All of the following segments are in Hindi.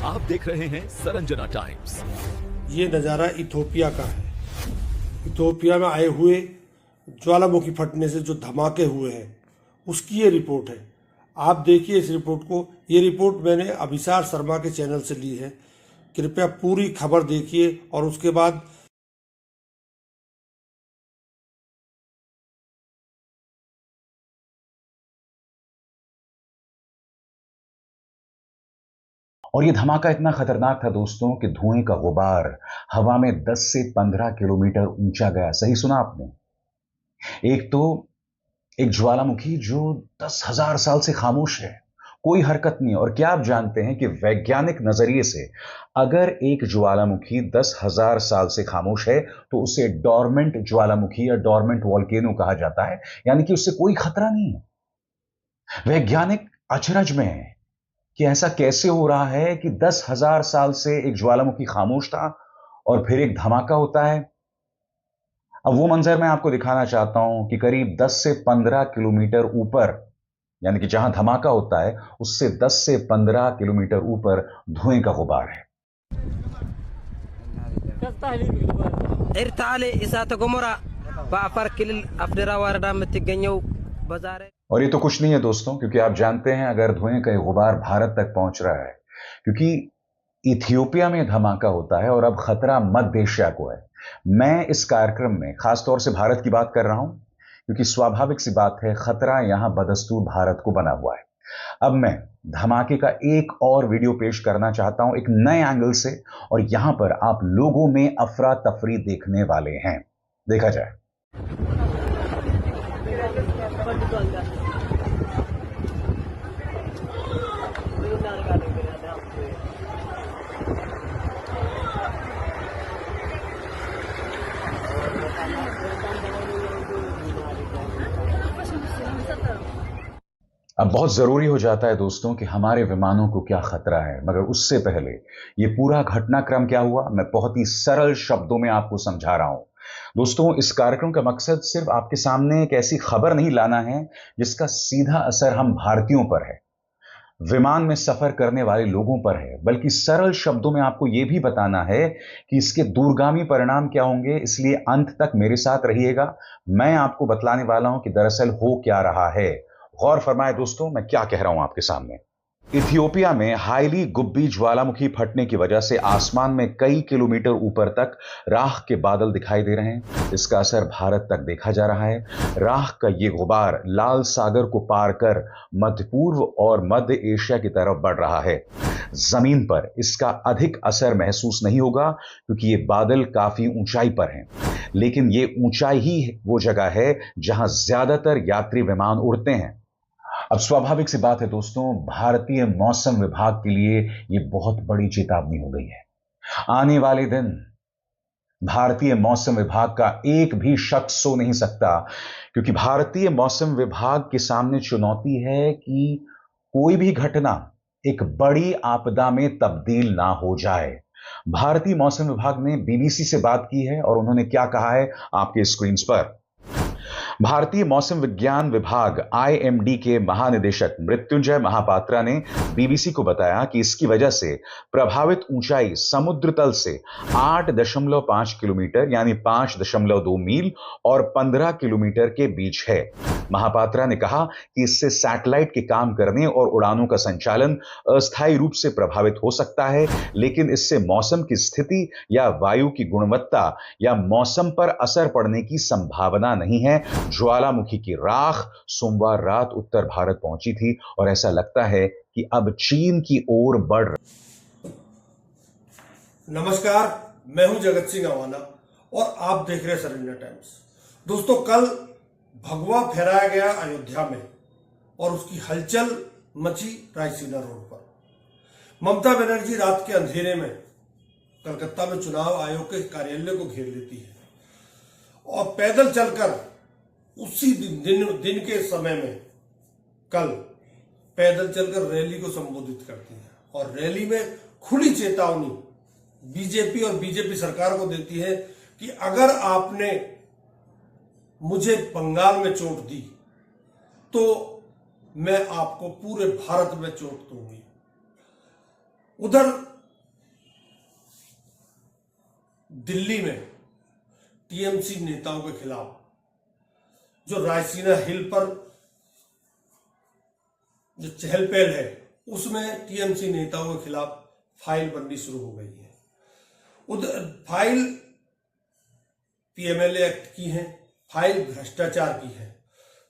आप देख रहे हैं सरंजना टाइम्स। ये नज़ारा इथोपिया का है। इथोपिया में आए हुए ज्वालामुखी फटने से जो धमाके हुए हैं उसकी ये रिपोर्ट है। आप देखिए इस रिपोर्ट को। ये रिपोर्ट मैंने अभिसार शर्मा के चैनल से ली है। कृपया पूरी खबर देखिए और उसके बाद और ये धमाका इतना खतरनाक था दोस्तों कि धुएं का गुबार हवा में 10 से 15 किलोमीटर ऊंचा गया। सही सुना आपने। एक तो एक ज्वालामुखी जो 10,000 साल से खामोश है, कोई हरकत नहीं है। और क्या आप जानते हैं कि वैज्ञानिक नजरिए से अगर एक ज्वालामुखी 10,000 साल से खामोश है तो उसे डोरमेंट ज्वालामुखी या डोरमेंट वॉल्केनो कहा जाता है, यानी कि उससे कोई खतरा नहीं है। वैज्ञानिक अचरज में है कि ऐसा कैसे हो रहा है कि 10,000 साल से एक ज्वालामुखी खामोश था और फिर एक धमाका होता है। अब वो मंजर मैं आपको दिखाना चाहता हूं कि करीब 10 से 15 किलोमीटर ऊपर, यानी कि जहां धमाका होता है उससे 10 से 15 किलोमीटर ऊपर धुएं का गुबार है। और ये तो कुछ नहीं है दोस्तों, क्योंकि आप जानते हैं अगर धुएं का गुबार भारत तक पहुंच रहा है, क्योंकि इथियोपिया में धमाका होता है और अब खतरा मध्य एशिया को है। मैं इस कार्यक्रम में खासतौर से भारत की बात कर रहा हूं, क्योंकि स्वाभाविक सी बात है खतरा यहां बदस्तूर भारत को बना हुआ है। अब मैं धमाके का एक और वीडियो पेश करना चाहता हूं एक नए एंगल से, और यहां पर आप लोगों में अफरा तफरी देखने वाले हैं। देखा जाए। अब बहुत जरूरी हो जाता है दोस्तों कि हमारे विमानों को क्या खतरा है, मगर उससे पहले ये पूरा घटनाक्रम क्या हुआ मैं बहुत ही सरल शब्दों में आपको समझा रहा हूं। दोस्तों, इस कार्यक्रम का मकसद सिर्फ आपके सामने एक ऐसी खबर नहीं लाना है जिसका सीधा असर हम भारतीयों पर है, विमान में सफर करने वाले लोगों पर है, बल्कि सरल शब्दों में आपको यह भी बताना है कि इसके दूरगामी परिणाम क्या होंगे। इसलिए अंत तक मेरे साथ रहिएगा। मैं आपको बतलाने वाला हूं कि दरअसल हो क्या रहा है। गौर फरमाए दोस्तों, मैं क्या कह रहा हूं आपके सामने। इथियोपिया में हाईली गुब्बी ज्वालामुखी फटने की वजह से आसमान में कई किलोमीटर ऊपर तक राख के बादल दिखाई दे रहे हैं। इसका असर भारत तक देखा जा रहा है। राख का ये गुबार लाल सागर को पार कर मध्य पूर्व और मध्य एशिया की तरफ बढ़ रहा है। जमीन पर इसका अधिक असर महसूस नहीं होगा क्योंकि ये बादल काफी ऊंचाई पर हैं, लेकिन ये ऊंचाई ही वो जगह है जहां ज्यादातर यात्री विमान उड़ते हैं। अब स्वाभाविक सी बात है दोस्तों, भारतीय मौसम विभाग के लिए यह बहुत बड़ी चेतावनी हो गई है। आने वाले दिन भारतीय मौसम विभाग का एक भी शख्स सो नहीं सकता, क्योंकि भारतीय मौसम विभाग के सामने चुनौती है कि कोई भी घटना एक बड़ी आपदा में तब्दील ना हो जाए। भारतीय मौसम विभाग ने बीबीसी से बात की है और उन्होंने क्या कहा है आपके स्क्रीन पर। भारतीय मौसम विज्ञान विभाग आईएमडी के महानिदेशक मृत्युंजय महापात्रा ने बीबीसी को बताया कि इसकी वजह से प्रभावित ऊंचाई समुद्र तल से 8.5 किलोमीटर यानी 5.2 मील और 15 किलोमीटर के बीच है। महापात्रा ने कहा कि इससे सैटेलाइट के काम करने और उड़ानों का संचालन अस्थायी रूप से प्रभावित हो सकता है, लेकिन इससे मौसम की स्थिति या वायु की गुणवत्ता या मौसम पर असर पड़ने की संभावना नहीं है। ज्वालामुखी की राख सोमवार रात उत्तर भारत पहुंची थी और ऐसा लगता है कि अब चीन की ओर बढ़ रही। नमस्कार, मैं हूं जगत सिंह अवाना और आप देख रहे हैं सरंजना टाइम्स। दोस्तों, कल भगवा फहराया गया अयोध्या में और उसकी हलचल मची रायसीना रोड पर। ममता बनर्जी रात के अंधेरे में कलकत्ता में चुनाव आयोग के कार्यालय को घेर लेती है और पैदल चलकर उसी दिन के समय में कल पैदल चलकर रैली को संबोधित करती है और रैली में खुली चेतावनी बीजेपी और बीजेपी सरकार को देती है कि अगर आपने मुझे बंगाल में चोट दी तो मैं आपको पूरे भारत में चोट दूंगी। उधर दिल्ली में टीएमसी नेताओं के खिलाफ जो रायसीना हिल पर जो चहल पहल है उसमें टीएमसी नेताओं के खिलाफ फाइल बननी शुरू हो गई है। उधर फाइल पीएमएलए एक्ट की है, फाइल भ्रष्टाचार की है,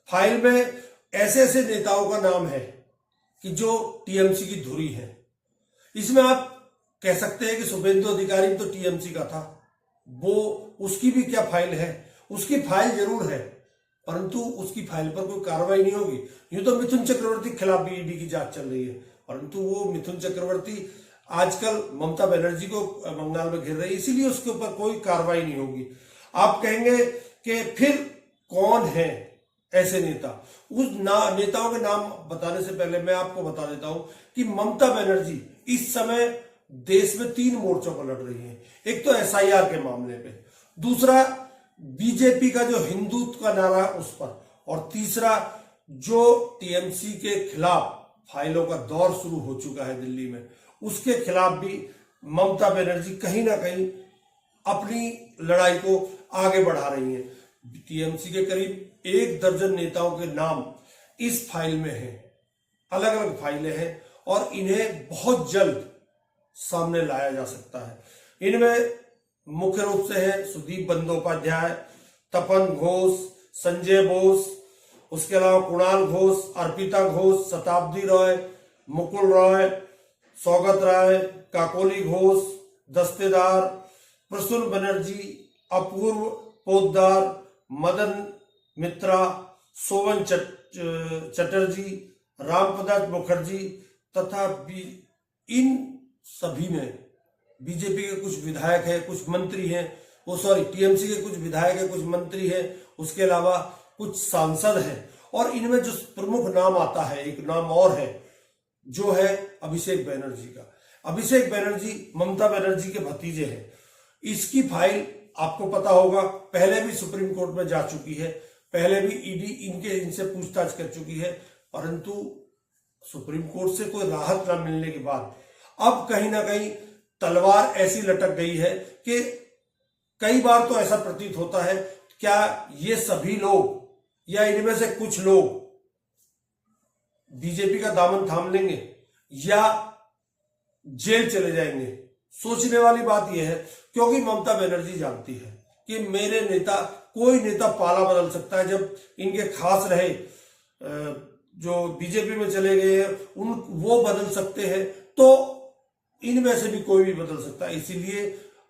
फाइल में ऐसे ऐसे नेताओं का नाम है कि जो टीएमसी की धुरी है। इसमें आप कह सकते हैं कि शुभेंदु अधिकारी तो टीएमसी का था, वो उसकी भी क्या फाइल है? उसकी फाइल जरूर है परंतु उसकी फाइल पर कोई कार्रवाई नहीं होगी। यूं तो मिथुन चक्रवर्ती के खिलाफ भी ईडी की जांच चल रही है परंतु वो मिथुन चक्रवर्ती आजकल ममता बनर्जी को बंगाल में घेर रही है, इसीलिए उसके ऊपर कोई कार्रवाई नहीं होगी। आप कहेंगे कि फिर कौन है ऐसे नेता? उस नेताओं के नाम बताने से पहले मैं आपको बता देता हूं कि ममता बनर्जी इस समय देश में 3 मोर्चों पर लड़ रही है। एक तो एसआईआर के मामले पे, दूसरा बीजेपी का जो हिंदुत्व का नारा उस पर, और तीसरा जो टीएमसी के खिलाफ फाइलों का दौर शुरू हो चुका है दिल्ली में, उसके खिलाफ भी ममता बनर्जी कहीं ना कहीं अपनी लड़ाई को आगे बढ़ा रही है। टीएमसी के करीब 1 दर्जन नेताओं के नाम इस फाइल में हैं, अलग अलग फाइलें हैं और इन्हें बहुत जल्द सामने लाया जा सकता है। इनमें मुख्य रूप से है सुदीप बंदोपाध्याय, तपन घोष, संजय बोस, उसके अलावा कुणाल घोष, अर्पिता घोष, शताब्दी रॉय, मुकुल रॉय, सौगत राय, काकोली घोष, दस्तेदार, प्रसून बनर्जी, अपूर्व पोद्दार, मदन मित्रा, सोवन चटर्जी, रामप्रसाद मुखर्जी तथा इन सभी में बीजेपी के कुछ विधायक हैं, कुछ मंत्री हैं, टीएमसी के कुछ विधायक हैं, कुछ मंत्री हैं, उसके अलावा कुछ सांसद हैं। और इनमें जो प्रमुख नाम आता है, एक नाम और है जो है अभिषेक बैनर्जी का। अभिषेक बैनर्जी ममता बनर्जी के भतीजे हैं। इसकी फाइल आपको पता होगा पहले भी सुप्रीम कोर्ट में जा चुकी है, पहले भी ईडी इनसे पूछताछ कर चुकी है परंतु सुप्रीम कोर्ट से कोई राहत न मिलने के बाद अब कहीं ना कहीं तलवार ऐसी लटक गई है कि कई बार तो ऐसा प्रतीत होता है क्या ये सभी लोग या इनमें से कुछ लोग बीजेपी का दामन थाम लेंगे या जेल चले जाएंगे। सोचने वाली बात यह है क्योंकि ममता बनर्जी जानती है कि मेरे नेता, कोई नेता पाला बदल सकता है। जब इनके खास रहे जो बीजेपी में चले गए हैं वो बदल सकते हैं तो इनमें से भी कोई भी बदल सकता है। इसीलिए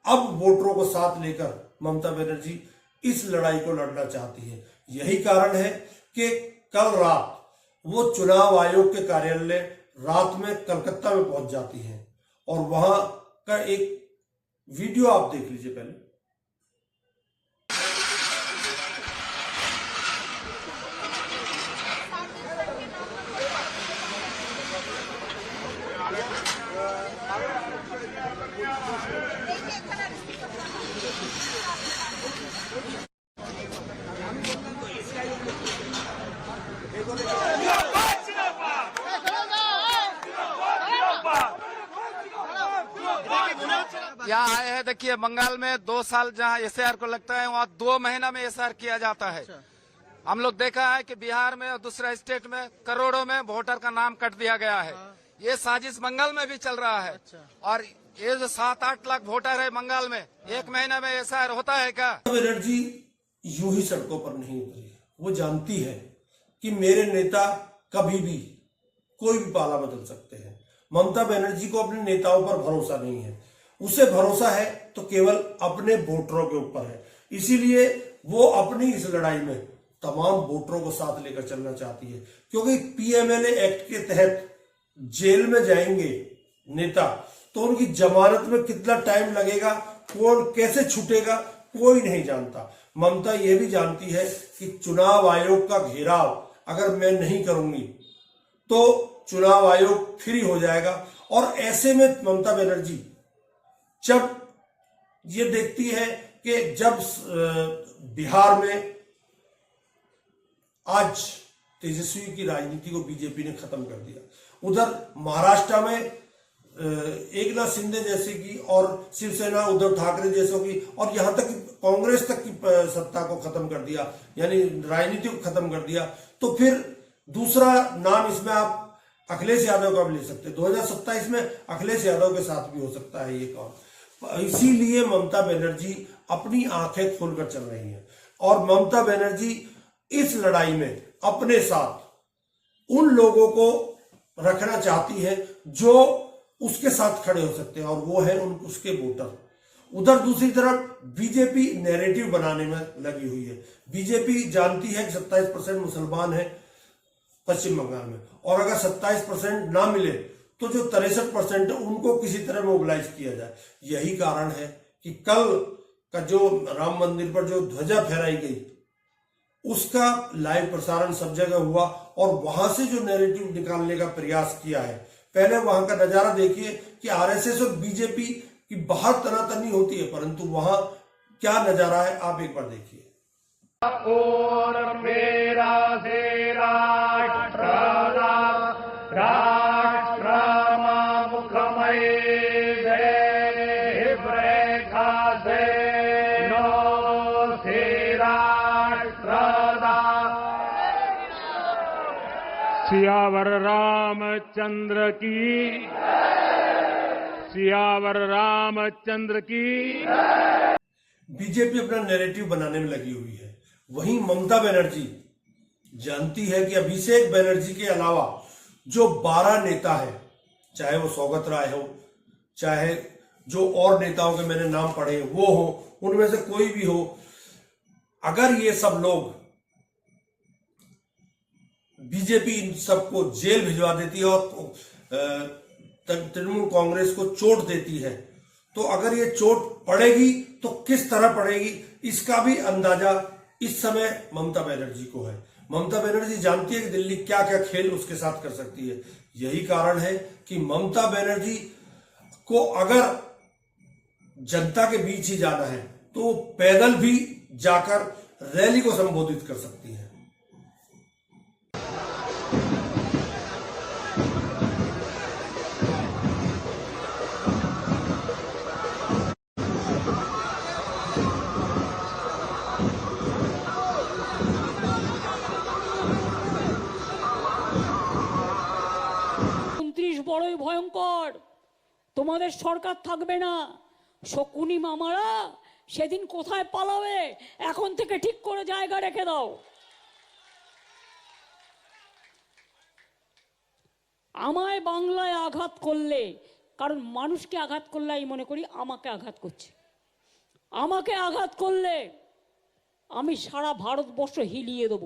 अब वोटरों को साथ लेकर ममता बनर्जी इस लड़ाई को लड़ना चाहती है। यही कारण है कि कल रात वो चुनाव आयोग के कार्यालय रात में कलकत्ता में पहुंच जाती है और वहां का एक वीडियो आप देख लीजिए पहले। यहाँ आए हैं, देखिए बंगाल में 2 साल जहाँ एसआईआर को लगता है वहाँ 2 महीना में एसआईआर किया जाता है। हम लोग देखा है कि बिहार में और दूसरा स्टेट में करोड़ों में वोटर का नाम कट दिया गया है। ये साजिश बंगाल में भी चल रहा है और ये जो 7-8 लाख वोटर है बंगाल में 1 महीना में एसआईआर होता है क्या? बनर्जी यूं ही सड़कों पर नहीं उतरी, वो जानती है कि मेरे नेता कभी भी कोई भी पाला बदल सकते हैं। ममता बनर्जी को अपने नेताओं पर भरोसा नहीं है, उसे भरोसा है तो केवल अपने वोटरों के ऊपर है। इसीलिए वो अपनी इस लड़ाई में तमाम वोटरों को साथ लेकर चलना चाहती है क्योंकि पीएमएलए एक्ट के तहत जेल में जाएंगे नेता तो उनकी जमानत में कितना टाइम लगेगा, कौन कैसे छूटेगा, कोई नहीं जानता। ममता यह भी जानती है कि चुनाव आयोग का घेराव अगर मैं नहीं करूंगी तो चुनाव आयोग फ्री हो जाएगा। और ऐसे में ममता बनर्जी जब ये देखती है कि जब बिहार में आज तेजस्वी की राजनीति को बीजेपी ने खत्म कर दिया, उधर महाराष्ट्र में एक नाथ शिंदे जैसे की और शिवसेना उद्धव ठाकरे जैसों की और यहां तक कांग्रेस तक की सत्ता को खत्म कर दिया, यानी राजनीति को खत्म कर दिया, तो फिर दूसरा नाम इसमें आप अखिलेश यादव का भी ले सकते हैं। 2027 में अखिलेश यादव के साथ भी हो सकता है ये काम। इसीलिए ममता बनर्जी अपनी आंखें खोलकर चल रही हैं और ममता बनर्जी इस लड़ाई में अपने साथ उन लोगों को रखना चाहती है जो उसके साथ खड़े हो सकते हैं और वो है उसके वोटर। उधर दूसरी तरफ बीजेपी नैरेटिव बनाने में लगी हुई है। बीजेपी जानती है कि 27% मुसलमान है पश्चिम बंगाल में और अगर 27% ना मिले तो जो 63% है उनको किसी तरह मोबिलाइज किया जाए। यही कारण है कि कल का जो राम मंदिर पर जो ध्वजा फहराई गई उसका लाइव प्रसारण सब जगह हुआ और वहां से जो नैरेटिव निकालने का प्रयास किया है, पहले वहां का नजारा देखिए कि आरएसएस और बीजेपी की बाहर तनातनी होती है, परंतु वहां क्या नजारा है आप एक बार देखिए। और मेरा से मुखमय सियावर रामचंद्र की, सियावर रामचंद्र की। बीजेपी अपना नैरेटिव बनाने में लगी हुई है। वहीं ममता बनर्जी जानती है कि अभिषेक बनर्जी के अलावा जो 12 नेता है, चाहे वो सौगत राय हो, चाहे जो और नेताओं के मैंने नाम पढ़े वो हो, उनमें से कोई भी हो, अगर ये सब लोग बीजेपी इन सबको जेल भिजवा देती है और तृणमूल कांग्रेस को चोट देती है, तो अगर ये चोट पड़ेगी तो किस तरह पड़ेगी इसका भी अंदाजा इस समय ममता बनर्जी को है। ममता बनर्जी जानती है कि दिल्ली क्या क्या खेल उसके साथ कर सकती है। यही कारण है कि ममता बनर्जी को अगर जनता के बीच ही जाना है तो वो पैदल भी जाकर रैली को संबोधित कर सकती है। বড়ই ভয়ঙ্কর, তোমাদের সরকার থাকবে না। শকুনি মামারা সেদিন কোথায় পালাবে এখন থেকে ঠিক করে জায়গা রেখে দাও। আমায় বাংলায় আঘাত করলে, কারণ মানুষকে আঘাত করলে আমি মনে করি আমাকে আঘাত করছে। আমাকে আঘাত করলে আমি সারা ভারতবর্ষ হিলিয়ে দেব,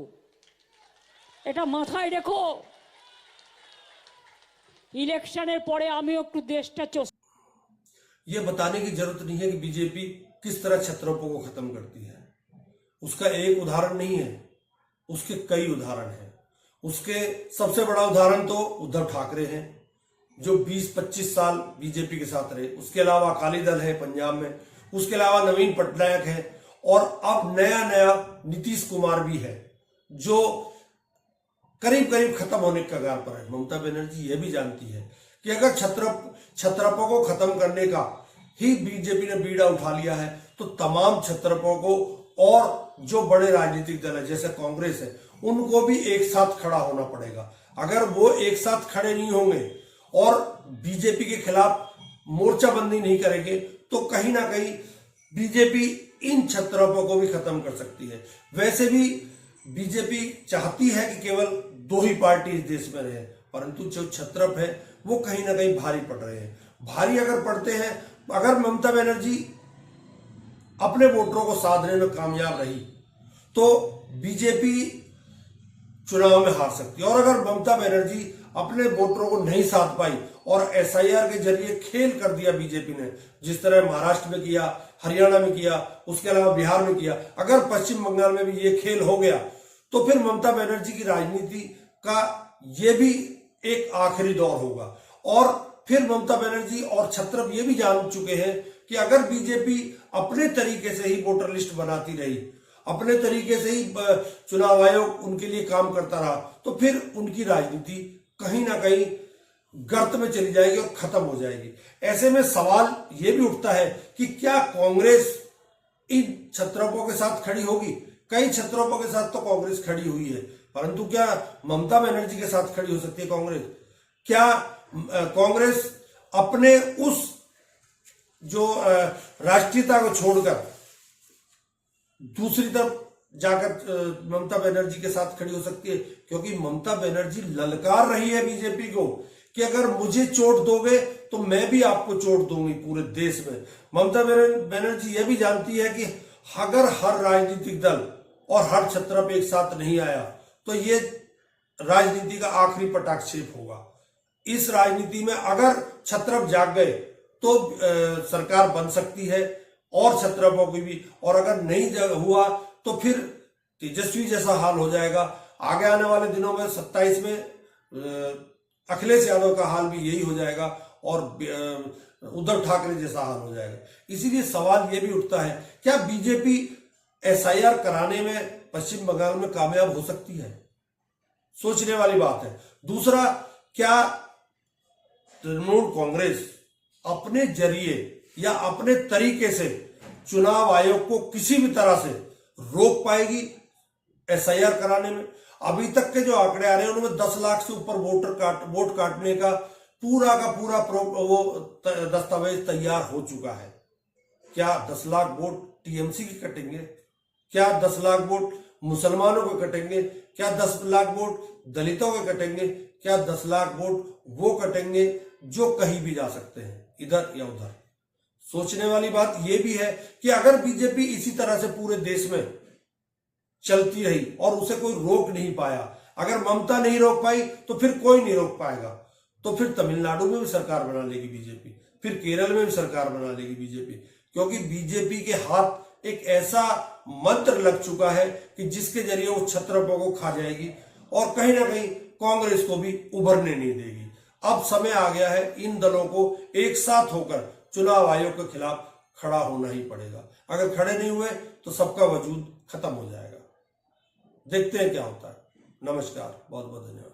এটা মাথায় রেখো। इलेक्शনের পরে আমি একটু দেশটা ये बताने की जरूरत नहीं है कि बीजेपी किस तरह छत्रपों को खत्म करती है। उसका एक उदाहरण नहीं है, उसके कई उदाहरण हैं। उसके सबसे बड़ा उदाहरण तो उद्धव ठाकरे हैं जो 20-25 साल बीजेपी के साथ रहे। उसके अलावा अकाली दल है पंजाब में, उसके अलावा नवीन पटनायक है और अब नया नीतीश कुमार भी है जो करीब करीब खत्म होने के कगार पर है। ममता बनर्जी यह भी जानती है कि अगर छत्रपों को खत्म करने का ही बीजेपी ने बीड़ा उठा लिया है तो तमाम छत्रपों को और जो बड़े राजनीतिक दल है जैसे कांग्रेस है उनको भी एक साथ खड़ा होना पड़ेगा। अगर वो एक साथ खड़े नहीं होंगे और बीजेपी के खिलाफ मोर्चाबंदी नहीं करेंगे तो कहीं ना कहीं बीजेपी इन छत्रपों को भी खत्म कर सकती है। वैसे भी बीजेपी चाहती है कि केवल 2 ही पार्टी इस देश में रहे, परंतु जो छत्रप है वो कहीं ना कहीं भारी पड़ रहे हैं। भारी अगर पड़ते हैं, अगर ममता बनर्जी अपने वोटरों को साधने में कामयाब रही तो बीजेपी चुनाव में हार सकती है। और अगर ममता बनर्जी अपने वोटरों को नहीं साध पाई और एसआईआर के जरिए खेल कर दिया बीजेपी ने, जिस तरह महाराष्ट्र में किया, हरियाणा में किया, उसके अलावा बिहार में किया, अगर पश्चिम बंगाल में भी ये खेल हो गया तो फिर ममता बनर्जी की राजनीति का ये भी एक आखिरी दौर होगा। और फिर ममता बनर्जी और छत्रप ये भी जान चुके हैं कि अगर बीजेपी अपने तरीके से ही वोटर लिस्ट बनाती रही, अपने तरीके से ही चुनाव आयोग उनके लिए काम करता रहा, तो फिर उनकी राजनीति कहीं ना कहीं गर्त में चली जाएगी और खत्म हो जाएगी। ऐसे में सवाल यह भी उठता है कि क्या कांग्रेस इन छत्रपों के साथ खड़ी होगी? कई छत्रपों के साथ तो कांग्रेस खड़ी हुई है, परंतु क्या ममता बनर्जी के साथ खड़ी हो सकती है कांग्रेस? क्या कांग्रेस अपने उस जो राष्ट्रीयता को छोड़कर दूसरी तरफ जाकर ममता बनर्जी के साथ खड़ी हो सकती है? क्योंकि ममता बनर्जी ललकार रही है बीजेपी को कि अगर मुझे चोट दोगे तो मैं भी आपको चोट दूंगी पूरे देश में। ममता बनर्जी यह भी जानती है कि अगर हर राजनीतिक दल और हर छत्रप एक साथ नहीं आया तो ये राजनीति का आखिरी पटाक्षेप होगा। इस राजनीति में अगर छत्रप जाग गए तो सरकार बन सकती है और छत्रपों की भी, और अगर नहीं हुआ तो फिर तेजस्वी जैसा हाल हो जाएगा। आगे आने वाले दिनों में 27 में अखिलेश यादव का हाल भी यही हो जाएगा और उद्धव ठाकरे जैसा हाल हो जाएगा। इसीलिए सवाल यह भी उठता है, क्या बीजेपी एसआईआर कराने में पश्चिम बंगाल में कामयाब हो सकती है? सोचने वाली बात है। दूसरा, क्या तृणमूल कांग्रेस अपने जरिए या अपने तरीके से चुनाव आयोग को किसी भी तरह से रोक पाएगी एसआईआर कराने में? अभी तक के जो आंकड़े आ रहे हैं उनमें 10 लाख से ऊपर वोट काटने का पूरा वो दस्तावेज तैयार हो चुका है। क्या 10 लाख वोट टीएमसी के कटेंगे? क्या 10 लाख वोट मुसलमानों के कटेंगे? क्या 10 लाख वोट दलितों के कटेंगे? क्या 10 लाख वोट वो कटेंगे जो कहीं भी जा सकते हैं, इधर या उधर? सोचने वाली बात यह भी है कि अगर बीजेपी इसी तरह से पूरे देश में चलती रही और उसे कोई रोक नहीं पाया, अगर ममता नहीं रोक पाई तो फिर कोई नहीं रोक पाएगा। तो फिर तमिलनाडु में भी सरकार बना लेगी बीजेपी, फिर केरल में भी सरकार बना लेगी बीजेपी, क्योंकि बीजेपी के हाथ एक ऐसा मंत्र लग चुका है कि जिसके जरिए वो छत्रपों को खा जाएगी और कहीं ना कहीं कांग्रेस को भी उभरने नहीं देगी। अब समय आ गया है इन दलों को एक साथ होकर चुनाव आयोग के खिलाफ खड़ा होना ही पड़ेगा। अगर खड़े नहीं हुए तो सबका वजूद खत्म हो जाएगा। देखते हैं क्या होता है। नमस्कार, बहुत बहुत धन्यवाद।